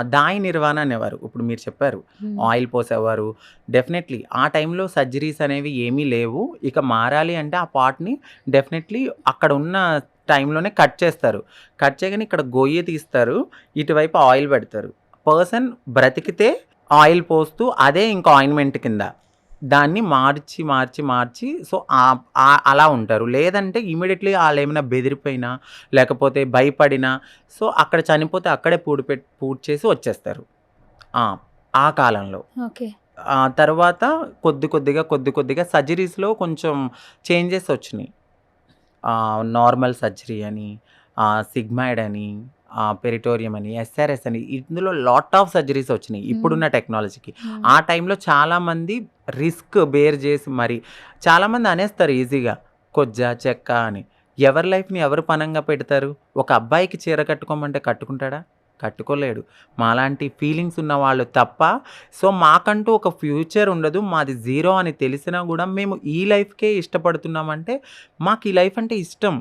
దాయి నిర్వాణ అనేవారు. ఇప్పుడు మీరు చెప్పారు. హ్మ్. ఆయిల్ పోసేవారు. డెఫినెట్‌లీ ఆ టైంలో సర్జరీస్ అనేవి ఏమీ లేవు. ఇక మారాలి అంటే ఆ పార్ట్‌ని డెఫినెట్‌లీ అక్కడ ఉన్న టైంలోనే కట్ చేస్తారు. కట్ చేయగానే ఇక్కడ గొయ్యి తీస్తారు. ఇటువైపు ఆయిల్ పెడతారు. పర్సన్ బ్రతికితే ఆయిల్ పోస్తూ అదే ఇంకా ఆయింట్‌మెంట్ కింద. దాన్ని మార్చి, మార్చి, మార్చి సో, అలా ఉంటారు. లేదంటే ఇమ్మీడియేట్‌లీ ఆళ్ళేమైనా బెదిరిపోయినా, లేకపోతే భయపడినా సో, అక్కడ చనిపోతే అక్కడే పూడ్చేసి వచ్చేస్తారు. ఆ! ఆ కాలంలో. ఓకే. తర్వాత కొద్ది కొద్దిగా సర్జరీస్‌లో కొంచెం చేంజెస్ వచ్చినియి. నార్మల్ సర్జరీ అని, సిగ్మాయిడ్ అని, పెరిటోరియం అని, ఎస్ఆర్ఎస్ అని ఇందులో లాట్ ఆఫ్ సర్జరీస్ వచ్చినియి హ్మ్. ఇప్పుడున్న టెక్నాలజీకి. హ్మ్. ఆ టైంలో చాలామంది రిస్క్ బేర్ చేసి మరి చాలామంది అనేస్తారు ఈజీగా కొజ్జా, చెక్క అని. ఎవరి లైఫ్‌ని ఎవరు పణంగా పెడతారు? ఒక అబ్బాయికి చీర కట్టుకోమంటే కట్టుకుంటాడా? కట్టుకోలేడు. మాలాంటి ఫీలింగ్స్ ఉన్నవాళ్ళు తప్ప సో, మాకంటూ ఒక ఫ్యూచర్ ఉండదు. మాది జీరో అని తెలిసినా గూడా మేము ఈ లైఫ్‌కే ఇష్టపడుతున్నామంటే మాకు ఈ లైఫ్ అంటే ఇష్టం.